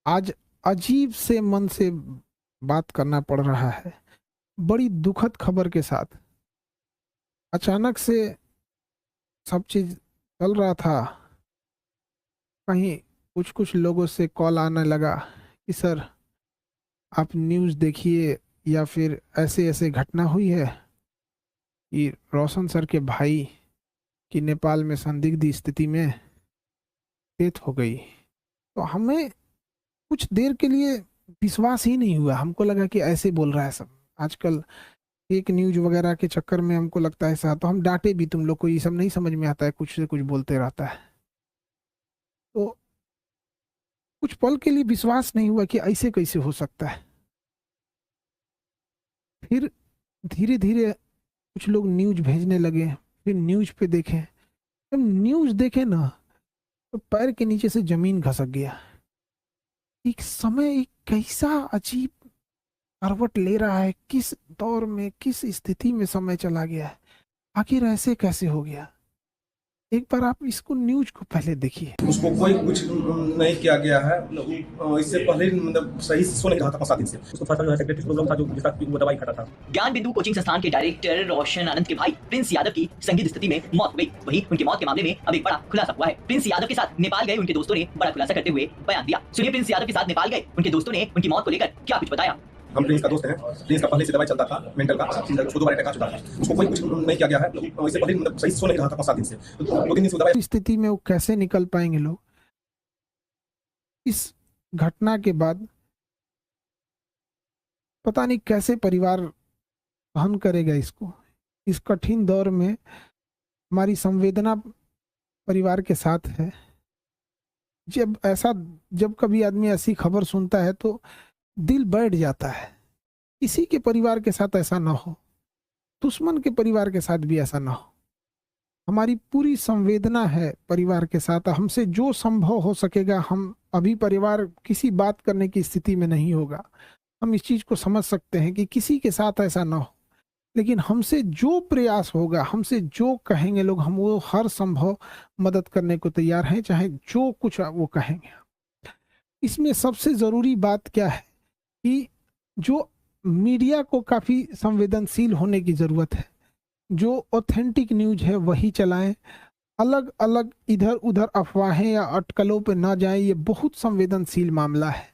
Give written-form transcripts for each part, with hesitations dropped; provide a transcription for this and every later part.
आज अजीब से मन से बात करना पड़ रहा है। बड़ी दुखद खबर के साथ अचानक से सब चीज चल रहा था। कहीं कुछ कुछ लोगों से कॉल आने लगा कि सर आप न्यूज़ देखिए, या फिर ऐसे ऐसे घटना हुई है कि रोशन सर के भाई की नेपाल में संदिग्ध स्थिति में डेथ हो गई। तो हमें कुछ देर के लिए विश्वास ही नहीं हुआ। हमको लगा कि ऐसे बोल रहा है सब। आजकल फेक न्यूज वगैरह के चक्कर में हमको लगता है ऐसा, तो हम डांटे भी, तुम लोग को ये सब नहीं समझ में आता है, कुछ से कुछ बोलते रहता है। तो कुछ पल के लिए विश्वास नहीं हुआ कि ऐसे कैसे हो सकता है। फिर धीरे धीरे कुछ लोग न्यूज भेजने लगे, फिर न्यूज पे देखे। जब न्यूज देखे ना, तो पैर के नीचे से जमीन खसक गया। एक समय एक कैसा अजीब करवट ले रहा है, किस दौर में, किस स्थिति में समय चला गया है। आखिर ऐसे कैसे हो गया। एक बार आप इसको न्यूज को पहले देखिए। उसको कोई कुछ नहीं किया गया है। इससे पहले मतलब सही से सोने कहा था 5-7 दिन से। उसको थोड़ा सा सेक्रेटरी प्रॉब्लम था, जो जिसका वो दवाई खाता था। ज्ञान बिंदु कोचिंग संस्थान के डायरेक्टर रोशन आनंद के भाई प्रिंस यादव की संदिग्ध स्थिति में मौत हो गई। वहीं उनकी मौत के मामले में अब एक बड़ा खुलासा हुआ है। प्रिंस यादव के साथ नेपाल गए उनके दोस्तों ने बड़ा खुलासा करते हुए बयान दिया। सुनिए, प्रिंस यादव के साथ नेपाल गए उनके दोस्तों ने उनकी मौत को लेकर क्या कुछ बताया। हम प्रिंस का दोस्त है। प्रिंस का पहले से दवाई चलता था, मेंटल का, उसको 2 बार अटैक आ चुका था। उसको कोई कुछ नहीं किया गया है। इससे पहले मतलब सही से सोने कहा था 5-7 दिन से। 2-3 दिन से दवाई स्थिति में वो कैसे निकल पाएंगे लोग इस घटना के बाद। पता नहीं कैसे परिवार सहन करेगा इसको। इस कठिन दौर में हमारी संवेदना परिवार के साथ है। जब ऐसा, जब कभी आदमी ऐसी खबर सुनता है तो दिल बैठ जाता है। किसी के परिवार के साथ ऐसा ना हो, दुश्मन के परिवार के साथ भी ऐसा ना हो। हमारी पूरी संवेदना है परिवार के साथ। हमसे जो संभव हो सकेगा, हम अभी परिवार किसी बात करने की स्थिति में नहीं होगा। हम इस चीज को समझ सकते हैं कि किसी के साथ ऐसा ना हो, लेकिन हमसे जो प्रयास होगा, हमसे जो कहेंगे लोग, हम वो हर संभव मदद करने को तैयार हैं, चाहे जो कुछ वो कहेंगे। इसमें सबसे जरूरी बात क्या है कि जो मीडिया को काफी संवेदनशील होने की जरूरत है। जो ऑथेंटिक न्यूज है वही चलाएं। अलग अलग इधर उधर अफवाहें या अटकलों पे ना जाएं। ये बहुत संवेदनशील मामला है।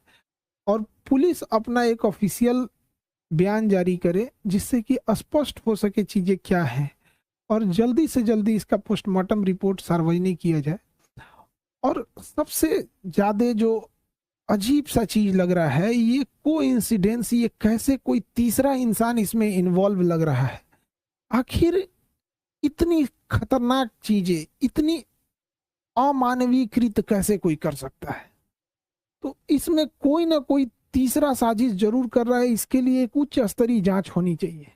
और पुलिस अपना एक ऑफिशियल बयान जारी करे जिससे कि स्पष्ट हो सके चीजें क्या हैं, और जल्दी से जल्दी इसका पोस्टमार्टम रिपोर्ट सार्वजनिक किया जाए। और सबसे ज्यादा जो अजीब सा चीज लग रहा है, ये कोइंसिडेंस, ये कैसे कोई तीसरा इंसान इसमें इन्वॉल्व लग रहा है। आखिर इतनी खतरनाक चीजें, इतनी अमानवीकृत कैसे कोई कर सकता है। तो इसमें कोई ना कोई तीसरा साजिश जरूर कर रहा है। इसके लिए एक उच्च स्तरीय जांच होनी चाहिए,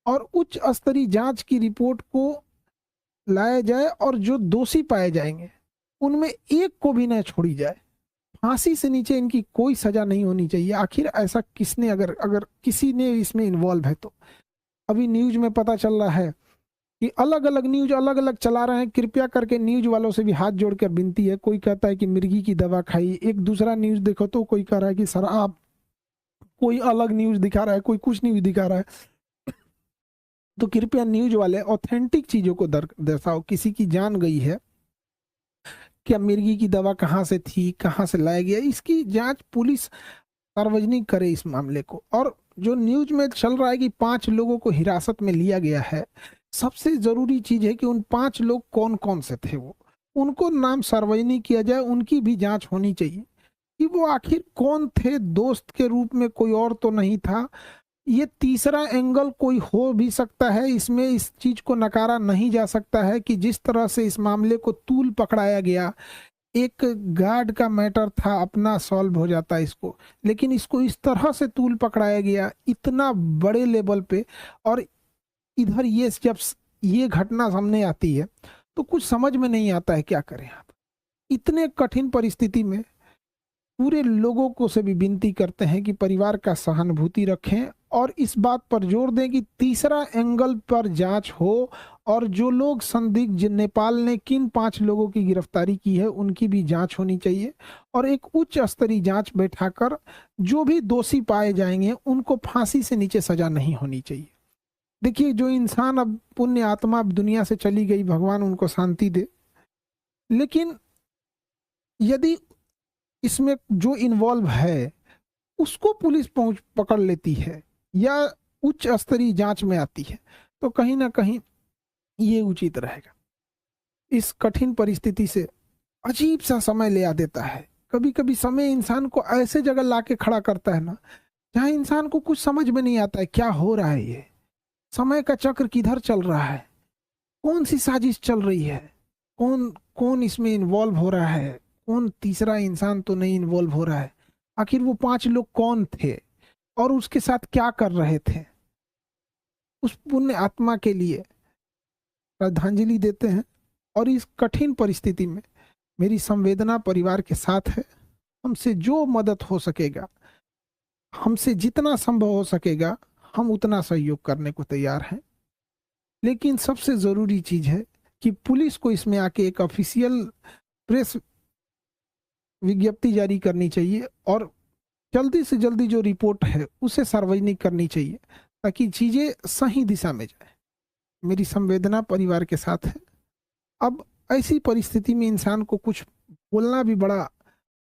और उच्च स्तरीय जांच की रिपोर्ट को लाया जाए, और जो दोषी पाए जाएंगे उनमें एक को भी न छोड़ी जाए। फांसी से नीचे इनकी कोई सजा नहीं होनी चाहिए। आखिर ऐसा किसने, अगर अगर किसी ने इसमें इन्वॉल्व है तो। अभी न्यूज में पता चल रहा है कि अलग अलग न्यूज अलग अलग चला रहे हैं। कृपया करके न्यूज वालों से भी हाथ जोड़कर विनती है। कोई कहता है कि मिर्गी की दवा खाई, एक दूसरा न्यूज देखो तो कोई कह रहा है कि शराब, कोई अलग न्यूज दिखा रहा है, कोई कुछ न्यूज दिखा रहा है। तो कृपया न्यूज वाले ऑथेंटिक चीजों को दर्शाओ। किसी की जान गई है, क्या मिर्गी की दवा कहाँ से थी, कहाँ से लाया गया, इसकी जांच पुलिस सार्वजनिक करे इस मामले को। और जो न्यूज में चल रहा है कि 5 लोगों को हिरासत में लिया गया है, सबसे जरूरी चीज है कि उन 5 लोग कौन कौन से थे, वो उनको नाम सार्वजनिक किया जाए। उनकी भी जांच होनी चाहिए कि वो आखिर कौन थे। दोस्त के रूप में कोई और तो नहीं था। ये तीसरा एंगल कोई हो भी सकता है इसमें। इस चीज को नकारा नहीं जा सकता है कि जिस तरह से इस मामले को तूल पकड़ाया गया, एक गार्ड का मैटर था, अपना सॉल्व हो जाता इसको, लेकिन इसको इस तरह से तूल पकड़ाया गया इतना बड़े लेवल पे। और इधर ये जब ये घटना सामने आती है तो कुछ समझ में नहीं आता है क्या करें आप। इतने कठिन परिस्थिति में पूरे लोगों को से भी विनती करते हैं कि परिवार का सहानुभूति रखें, और इस बात पर जोर दें कि तीसरा एंगल पर जांच हो और जो लोग संदिग्ध नेपाल ने किन 5 लोगों की गिरफ्तारी की है उनकी भी जांच होनी चाहिए और एक उच्च स्तरीय जांच बैठाकर जो भी दोषी पाए जाएंगे उनको फांसी से नीचे सजा नहीं होनी चाहिए। देखिए, जो इंसान अब पुण्य आत्मा अब दुनिया से चली गई, भगवान उनको शांति दे, लेकिन यदि इसमें जो इन्वॉल्व है उसको पुलिस पकड़ लेती है या उच्च स्तरीय जांच में आती है तो कहीं ना कहीं ये उचित रहेगा। इस कठिन परिस्थिति से अजीब सा समय ले आ देता है। कभी कभी समय इंसान को ऐसे जगह लाके खड़ा करता है ना, जहां इंसान को कुछ समझ में नहीं आता है क्या हो रहा है, ये समय का चक्र किधर चल रहा है, कौन सी साजिश चल रही है, कौन कौन इसमें इन्वॉल्व हो रहा है, कौन तीसरा इंसान तो नहीं इन्वॉल्व हो रहा है, आखिर वो 5 लोग कौन थे और उसके साथ क्या कर रहे थे। उस पुण्य आत्मा के लिए श्रद्धांजलि देते हैं और इस कठिन परिस्थिति में मेरी संवेदना परिवार के साथ है। हमसे जो मदद हो सकेगा, हमसे जितना संभव हो सकेगा, हम उतना सहयोग करने को तैयार हैं। लेकिन सबसे जरूरी चीज है कि पुलिस को इसमें आके एक ऑफिशियल प्रेस विज्ञप्ति जारी करनी चाहिए और जल्दी से जल्दी जो रिपोर्ट है उसे सार्वजनिक करनी चाहिए ताकि चीजें सही दिशा में जाए। मेरी संवेदना परिवार के साथ है। अब ऐसी परिस्थिति में इंसान को कुछ बोलना भी बड़ा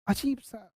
अजीब सा